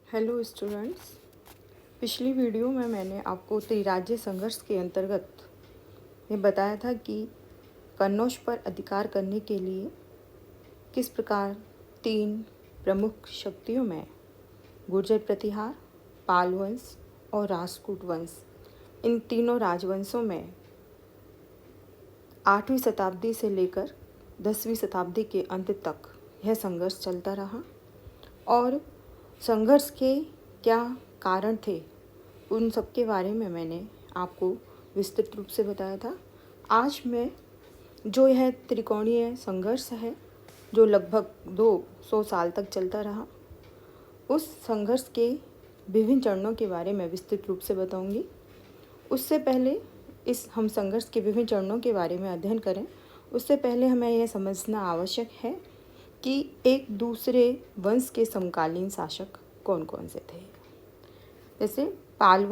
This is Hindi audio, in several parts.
Hello students. पिछली वीडियो में मैंने आपको त्रिराज्य संघर्ष के अंतर्गत ये बताया था कि कन्नौज पर अधिकार करने के लिए किस प्रकार तीन प्रमुख शक्तियों में गुर्जर प्रतिहार, पाल वंश और राष्ट्रकूट वंश, इन तीनों राजवंशों में 8वीं शताब्दी से लेकर 10वीं शताब्दी के अंत तक यह संघर्ष चलता रहा और संघर्ष के क्या कारण थे उन सब के बारे में मैंने आपको विस्तृत रूप से बताया था। आज मैं जो यह त्रिकोणीय संघर्ष है जो लगभग 200 साल तक चलता रहा, उस संघर्ष के विभिन्न चरणों के बारे में विस्तृत रूप से बताऊंगी। उससे पहले हम संघर्ष के विभिन्न चरणों के बारे में अध्ययन करें, उससे पहले हमें यह समझना आवश्यक है कि एक दूसरे वंश के समकालीन शासक कौन कौन से थे। जैसे पाल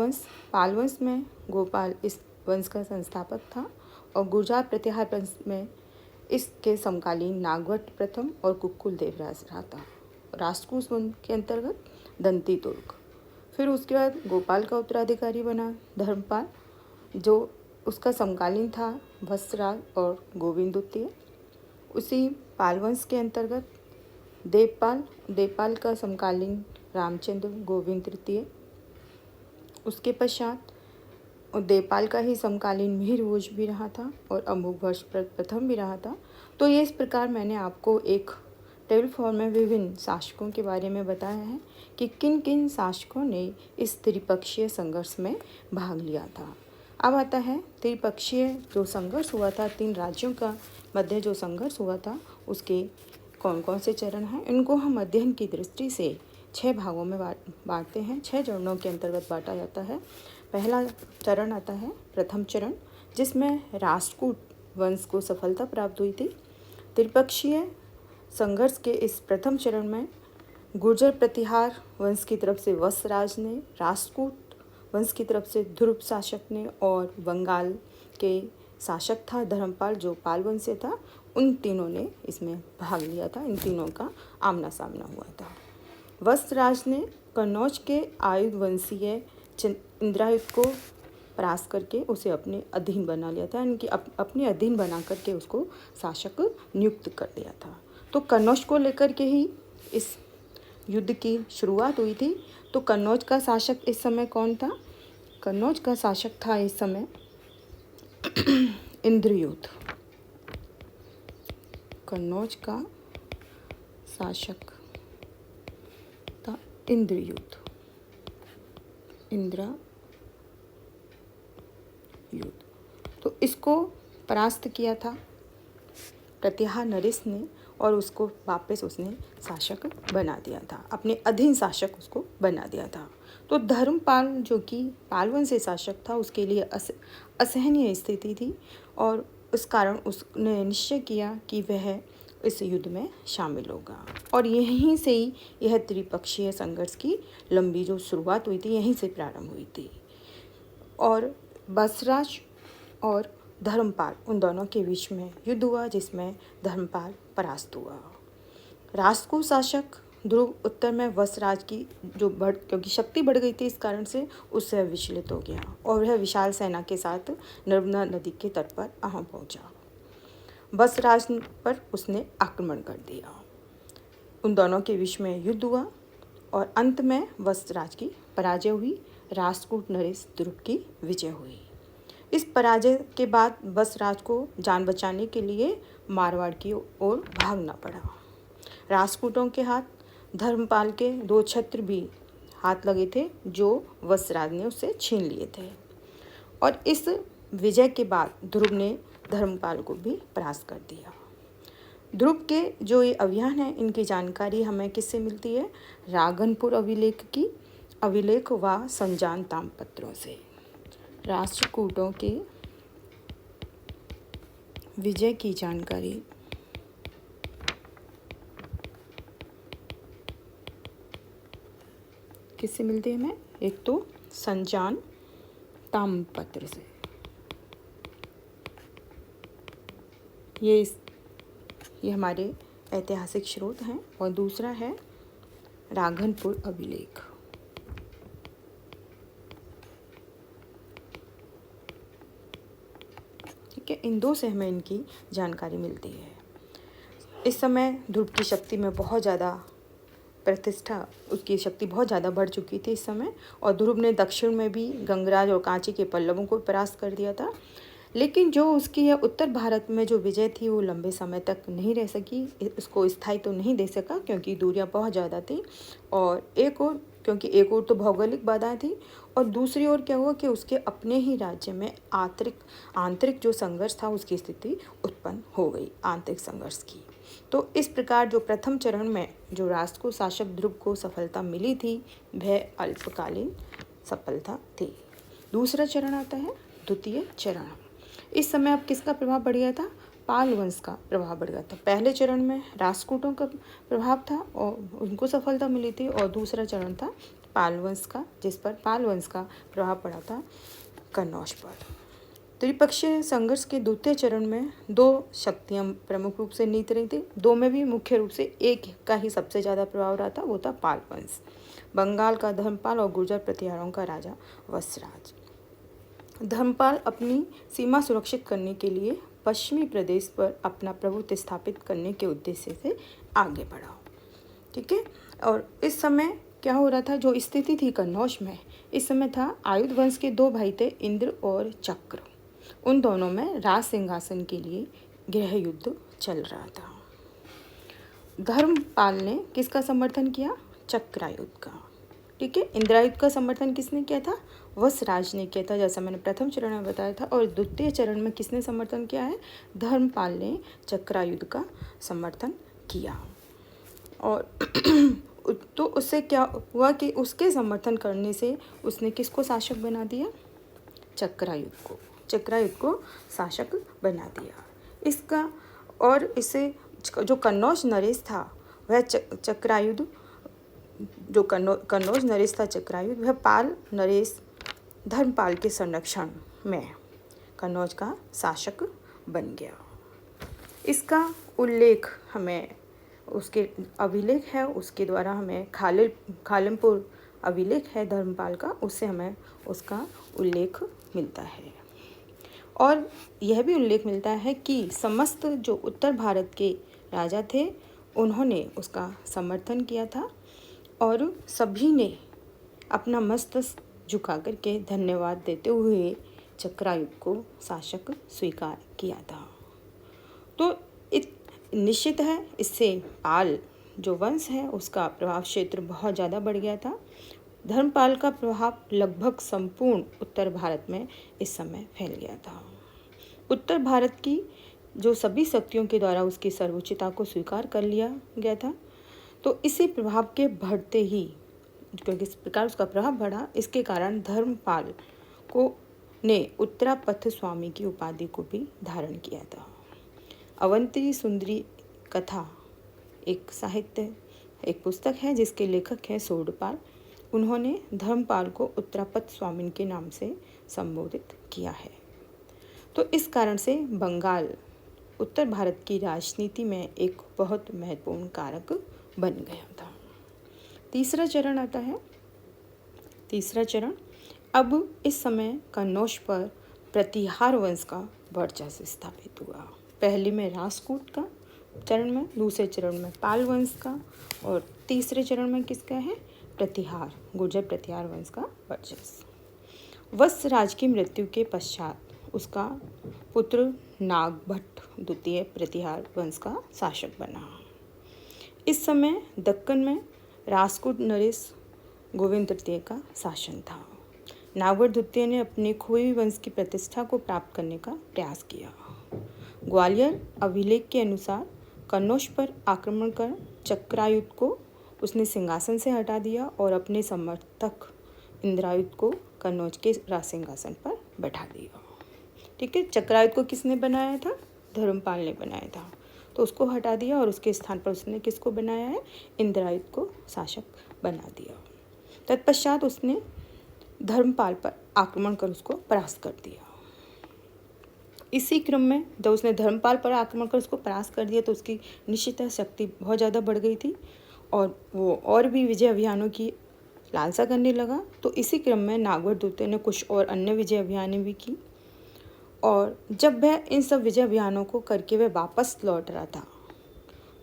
वंश में गोपाल इस वंश का संस्थापक था और गुर्जर प्रतिहार वंश में इसके समकालीन नागवट प्रथम और कुक्कुल देवराज रहा था। राष्ट्रकूट वंश के अंतर्गत दंती तुर्क। फिर उसके बाद गोपाल का उत्तराधिकारी बना धर्मपाल, जो उसका समकालीन था वत्सराज और गोविंद द्वितीय। उसी पाल वंश के अंतर्गत देवपाल का समकालीन रामचंद्र गोविंद तृतीय। उसके पश्चात देवपाल का ही समकालीन मिहिरभोज भी रहा था और अमोघवर्ष प्रथम भी रहा था। तो ये इस प्रकार मैंने आपको एक टेबल फॉर्म में विभिन्न शासकों के बारे में बताया है कि किन किन शासकों ने इस त्रिपक्षीय संघर्ष में भाग लिया था। अब आता है त्रिपक्षीय जो संघर्ष हुआ था, तीन राज्यों का मध्य जो संघर्ष हुआ था, उसके कौन कौन से चरण हैं। इनको हम अध्ययन की दृष्टि से 6 भागों में बांटते हैं, 6 चरणों के अंतर्गत बांटा जाता है। पहला चरण आता है प्रथम चरण, जिसमें राष्ट्रकूट वंश को सफलता प्राप्त हुई थी। त्रिपक्षीय संघर्ष के इस प्रथम चरण में गुर्जर प्रतिहार वंश की तरफ से वत्सराज ने, राष्ट्रकूट वंश की तरफ से ध्रुव शासक ने और बंगाल के शासक था धर्मपाल जो पाल वंश से था, उन तीनों ने इसमें भाग लिया था। इन तीनों का आमना सामना हुआ था। वत्सराज ने कन्नौज के आयुध वंशीय इंद्रायुध को परास्त करके उसे अपने अधीन बना लिया था, इनकी अपने अधीन बना करके उसको शासक नियुक्त कर दिया था। तो कन्नौज को लेकर के ही इस युद्ध की शुरुआत हुई थी। तो कन्नौज का शासक इस समय कौन था? कन्नौज का शासक था इस समय इंद्रयुध। कन्नौज का शासक था इंद्रयुध। तो इसको परास्त किया था प्रतिहार नरेश ने और उसको वापस उसने शासक बना दिया था, अपने अधीन शासक उसको बना दिया था। तो धर्मपाल जो कि पाल वंश से शासक था, उसके लिए असहनीय स्थिति थी और उस कारण उसने निश्चय किया कि वह इस युद्ध में शामिल होगा और यहीं से ही यह त्रिपक्षीय संघर्ष की लंबी जो शुरुआत हुई थी यहीं से प्रारंभ हुई थी। और वत्सराज और धर्मपाल उन दोनों के बीच में युद्ध हुआ जिसमें धर्मपाल परास्त हुआ। राष्ट्रकूट शासक ध्रुव उत्तर में वत्सराज की क्योंकि शक्ति बढ़ गई थी, इस कारण से उससे विचलित हो गया और वह विशाल सेना के साथ नर्मदा नदी के तट पर पहुंचा। वत्सराज पर उसने आक्रमण कर दिया। उन दोनों के बीच में युद्ध हुआ और अंत में वत्सराज की पराजय हुई, राष्ट्रकूट नरेश ध्रुव की विजय हुई। इस पराजय के बाद वत्सराज को जान बचाने के लिए मारवाड़ की ओर भागना पड़ा। राष्ट्रकूटों के हाथ धर्मपाल के 2 छत्र भी हाथ लगे थे जो वत्सराज ने उससे छीन लिए थे और इस विजय के बाद ध्रुव ने धर्मपाल को भी परास्त कर दिया। ध्रुव के जो ये अभियान है इनकी जानकारी हमें किससे मिलती है? राघनपुर अभिलेख व संजान ताम्रपत्रों से। राष्ट्रकूटों के विजय की जानकारी किससे मिलती है हमें? एक तो संजान ताम्रपत्र से, ये हमारे ऐतिहासिक स्रोत हैं, और दूसरा है राघनपुर अभिलेख। इन 2 से हमें इनकी जानकारी मिलती है। इस समय ध्रुव की शक्ति में बहुत ज़्यादा प्रतिष्ठा, उसकी शक्ति बहुत ज़्यादा बढ़ चुकी थी इस समय, और ध्रुव ने दक्षिण में भी गंगराज और कांची के पल्लवों को परास्त कर दिया था। लेकिन जो उसकी यह उत्तर भारत में जो विजय थी वो लंबे समय तक नहीं रह सकी, उसको स्थायी तो नहीं दे सका क्योंकि दूरियां बहुत ज़्यादा थी, और एक और तो भौगोलिक बाधाएं थी, और दूसरी ओर क्या हुआ कि उसके अपने ही राज्य में आंतरिक जो संघर्ष था उसकी स्थिति उत्पन्न हो गई, आंतरिक संघर्ष की। तो इस प्रकार जो प्रथम चरण में जो राष्ट्र शासक ध्रुव को सफलता मिली थी वह अल्पकालीन सफलता थी। दूसरा चरण आता है द्वितीय चरण। इस समय अब किसका प्रभाव बढ़ गया था? पाल वंश का प्रभाव बढ़ गया था। पहले चरण में राष्ट्रकूटों का प्रभाव था और उनको सफलता मिली थी, और दूसरा चरण था पाल वंश का, जिस पर पाल वंश का प्रभाव पड़ा था कन्नौज पर। त्रिपक्षीय संघर्ष के द्वितीय चरण में 2 शक्तियां प्रमुख रूप से नीत रही थी। 2 में भी मुख्य रूप से एक का ही सबसे ज़्यादा प्रभाव रहा था, वो था पाल वंश। बंगाल का धर्मपाल और गुर्जर प्रतिहारों का राजा वत्सराज। धर्मपाल अपनी सीमा सुरक्षित करने के लिए पश्चिमी प्रदेश पर अपना प्रभुत्व स्थापित करने के उद्देश्य से आगे बढ़ा। ठीक है, और इस समय क्या हो रहा था, जो स्थिति थी कन्नौज में, इस समय था आयुध वंश के 2 भाई थे, इंद्र और चक्र। उन दोनों में राज सिंहासन के लिए गृह युद्ध चल रहा था। धर्मपाल ने किसका समर्थन किया? चक्रायुध का। ठीक है, इंद्रायुध का समर्थन किसने किया था? वत्सराज ने किया था, जैसा मैंने प्रथम चरण में बताया था। और द्वितीय चरण में किसने समर्थन किया है? धर्मपाल ने चक्रायुध का समर्थन किया। और तो उससे क्या हुआ कि उसके समर्थन करने से उसने किसको शासक बना दिया? चक्रायुध को शासक बना दिया। इसका और इसे जो कन्नौज नरेश था वह चक्रायुध, जो कन्नौज नरेश था चक्रायुध, वह पाल नरेश धर्मपाल के संरक्षण में कन्नौज का शासक बन गया। इसका उल्लेख हमें, उसके अभिलेख है, उसके द्वारा हमें खालिमपुर अभिलेख है धर्मपाल का, उससे हमें उसका उल्लेख मिलता है। और यह भी उल्लेख मिलता है कि समस्त जो उत्तर भारत के राजा थे उन्होंने उसका समर्थन किया था, और सभी ने अपना मस्तक झुका करके धन्यवाद देते हुए चक्रायुध को शासक स्वीकार किया था। तो निश्चित है इससे पाल जो वंश है उसका प्रभाव क्षेत्र बहुत ज़्यादा बढ़ गया था। धर्मपाल का प्रभाव लगभग संपूर्ण उत्तर भारत में इस समय फैल गया था। उत्तर भारत की जो सभी शक्तियों के द्वारा उसकी सर्वोच्चता को स्वीकार कर लिया गया था। तो इसी प्रभाव के बढ़ते ही, क्योंकि इस प्रकार उसका प्रभाव बढ़ा, इसके कारण धर्मपाल को ने उत्तरापथ स्वामी की उपाधि को भी धारण किया था। अवंती सुंदरी कथा एक पुस्तक है जिसके लेखक हैं सोडपाल। उन्होंने धर्मपाल को उत्तरापथ स्वामी के नाम से संबोधित किया है। तो इस कारण से बंगाल उत्तर भारत की राजनीति में एक बहुत महत्वपूर्ण कारक बन गया था। तीसरा चरण आता है। तीसरा चरण, अब इस समय कन्नौज पर प्रतिहार वंश का वर्चस्व स्थापित हुआ। पहले में राष्ट्रकूट का चरण में, दूसरे चरण में पाल वंश का, और तीसरे चरण में किसका है? प्रतिहार, गुर्जर प्रतिहार वंश का वर्चस्व। वत्सराज की मृत्यु के पश्चात उसका पुत्र नागभट्ट द्वितीय प्रतिहार वंश का शासक बना। इस समय दक्कन में राष्ट्रकूट नरेश गोविंद तृतीय का शासन था। नागभट्ट द्वितीय ने अपने खोई हुई वंश की प्रतिष्ठा को प्राप्त करने का प्रयास किया। ग्वालियर अभिलेख के अनुसार कन्नौज पर आक्रमण कर चक्रायुध को उसने सिंहासन से हटा दिया और अपने समर्थक इंद्रायुध को कन्नौज के राज सिंहासन पर बैठा दिया। ठीक है, चक्रायुध को किसने बनाया था? धर्मपाल ने बनाया था। तो उसको हटा दिया और उसके स्थान पर उसने किसको बनाया है? इंद्रायुध को शासक बना दिया। तत्पश्चात उसने धर्मपाल पर आक्रमण कर उसको परास्त कर दिया। इसी क्रम में जब उसने धर्मपाल पर आक्रमण कर उसको परास्त कर दिया तो उसकी निश्चित शक्ति बहुत ज़्यादा बढ़ गई थी और वो और भी विजय अभियानों की लालसा करने लगा। तो इसी क्रम में नागभट्ट द्वितीय ने कुछ और अन्य विजय अभियानें भी की और जब वह इन सब विजय अभियानों को करके वह वापस लौट रहा था,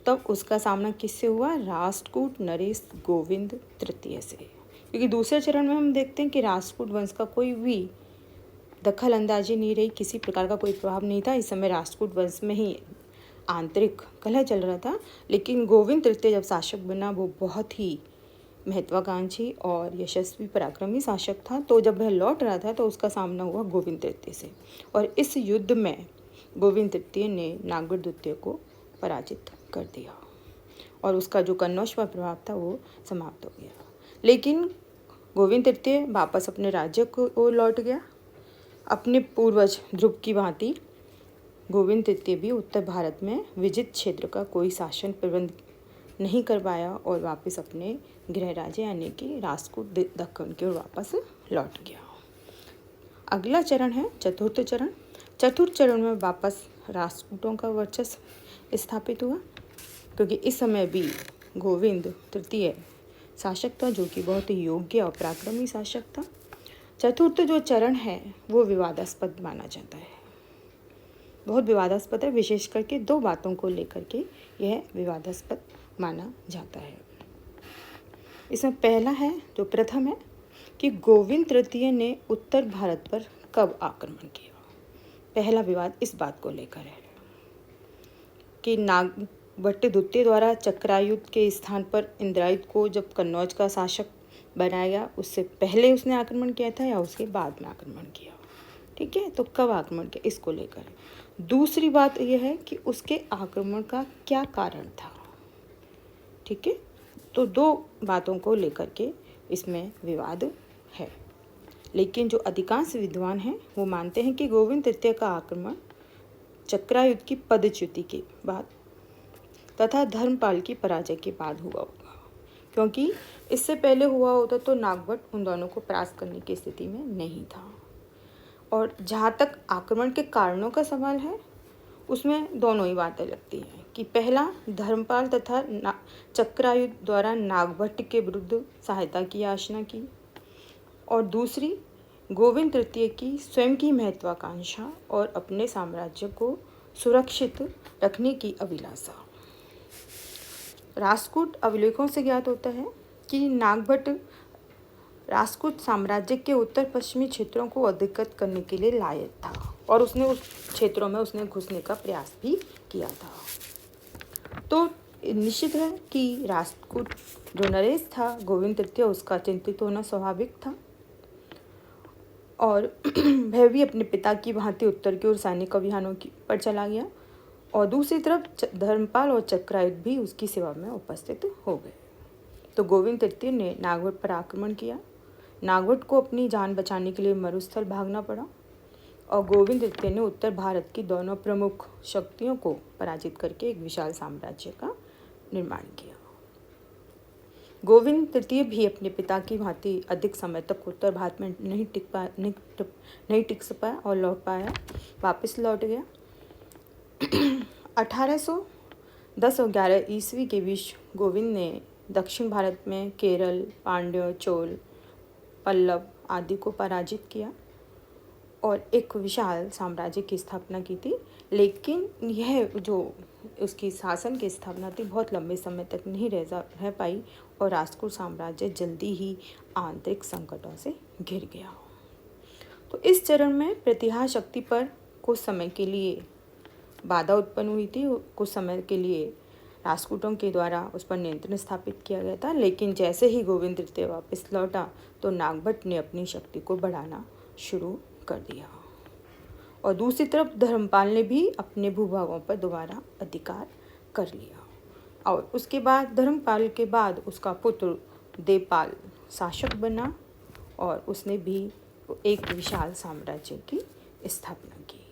तब उसका सामना किससे हुआ? राष्ट्रकूट नरेश गोविंद तृतीय से। क्योंकि दूसरे चरण में हम देखते हैं कि राष्ट्रकूट वंश का कोई भी दखल अंदाजी नहीं रही, किसी प्रकार का कोई प्रभाव नहीं था। इस समय राष्ट्रकूट वंश में ही आंतरिक कलह चल रहा था। लेकिन गोविंद तृतीय जब शासक बना, वो बहुत ही महत्वाकांक्षी और यशस्वी पराक्रमी शासक था। तो जब वह लौट रहा था तो उसका सामना हुआ गोविंद तृतीय से, और इस युद्ध में गोविंद तृतीय ने नागभट्ट द्वितीय को पराजित कर दिया और उसका जो कन्नौज पर प्रभाव था वो समाप्त हो गया। लेकिन गोविंद तृतीय वापस अपने राज्य को लौट गया। अपने पूर्वज ध्रुव की भांति गोविंद तृतीय भी उत्तर भारत में विजित क्षेत्र का कोई शासन प्रबंध नहीं कर पाया और वापस अपने गृह राज्य यानी कि राष्ट्रकूट दक्कन की ओर वापस लौट गया। अगला चरण है चतुर्थ चरण। चतुर्थ चरण में वापस राष्ट्रकूटों का वर्चस्व स्थापित हुआ, क्योंकि इस समय भी गोविंद तृतीय शासक था जो कि बहुत ही योग्य और पराक्रमी शासक था। चतुर्थ जो चरण है वो विवादास्पद माना जाता है, बहुत विवादास्पद है। विशेष करके दो बातों को लेकर के यह विवादास्पद माना जाता है। इसमें पहला है, जो प्रथम है, कि गोविंद तृतीय ने उत्तर भारत पर कब आक्रमण किया। पहला विवाद इस बात को लेकर है कि नागभट्ट द्वितीय द्वारा चक्रायुध के स्थान पर इंद्रायुध को जब कन्नौज का शासक बनाया गया, उससे पहले उसने आक्रमण किया था या उसके बाद में आक्रमण किया। ठीक है, तो कब आक्रमण किया इसको लेकर। दूसरी बात यह है कि उसके आक्रमण का क्या कारण था। ठीक है, तो दो बातों को लेकर के इसमें विवाद है। लेकिन जो अधिकांश विद्वान हैं वो मानते हैं कि गोविंद तृतीय का आक्रमण चक्रायुध की पदच्युति के बाद तथा धर्मपाल की पराजय के बाद हुआ होगा, क्योंकि इससे पहले हुआ होता तो नागभट्ट उन दोनों को परास्त करने की स्थिति में नहीं था। और जहाँ तक आक्रमण के कारणों का सवाल है, उसमें दोनों ही बातें लगती हैं कि पहला, धर्मपाल तथा चक्रायुध द्वारा नागभट्ट के विरुद्ध सहायता की याचना की, और दूसरी, गोविंद तृतीय की स्वयं की महत्वाकांक्षा और अपने साम्राज्य को सुरक्षित रखने की अभिलाषा। राष्ट्रकूट अभिलेखों से ज्ञात होता है कि नागभट्ट राष्ट्रकूट साम्राज्य के उत्तर पश्चिमी क्षेत्रों को अधिकृत करने के लिए लायक था और उसने उस क्षेत्रों में घुसने का प्रयास भी किया था। तो निश्चित है कि राष्ट्रकूट जो नरेश था गोविंद तृतीय, उसका चिंतित होना स्वाभाविक था और वह भी अपने पिता की भांति उत्तर की ओर सैनिक अभियानों पर चला गया, और दूसरी तरफ धर्मपाल और चक्रायुध भी उसकी सेवा में उपस्थित हो गए। तो गोविंद तृतीय ने नागभट्ट पर आक्रमण किया। नागभट्ट को अपनी जान बचाने के लिए मरुस्थल भागना पड़ा और गोविंद तृतीय ने उत्तर भारत की दोनों प्रमुख शक्तियों को पराजित करके एक विशाल साम्राज्य का निर्माण किया। गोविंद तृतीय भी अपने पिता की भांति अधिक समय तक उत्तर भारत में नहीं टिक पाया और लौट पाया, वापस लौट गया। 1810 और 11 ईस्वी के बीच गोविंद ने दक्षिण भारत में केरल, पांड्य, चोल, पल्लव आदि को पराजित किया और एक विशाल साम्राज्य की स्थापना की थी। लेकिन यह जो उसकी शासन की स्थापना थी बहुत लंबे समय तक नहीं रह पाई और राष्ट्रकूट साम्राज्य जल्दी ही आंतरिक संकटों से घिर गया। तो इस चरण में प्रतिहार शक्ति पर कुछ समय के लिए बाधा उत्पन्न हुई थी, कुछ समय के लिए राष्ट्रकूटों के द्वारा उस पर नियंत्रण स्थापित किया गया था। लेकिन जैसे ही गोविंद तृतीय वापस लौटा तो नागभट्ट ने अपनी शक्ति को बढ़ाना शुरू कर दिया और दूसरी तरफ धर्मपाल ने भी अपने भूभागों पर दोबारा अधिकार कर लिया और उसके बाद धर्मपाल के बाद उसका पुत्र देवपाल शासक बना और उसने भी एक विशाल साम्राज्य की स्थापना की।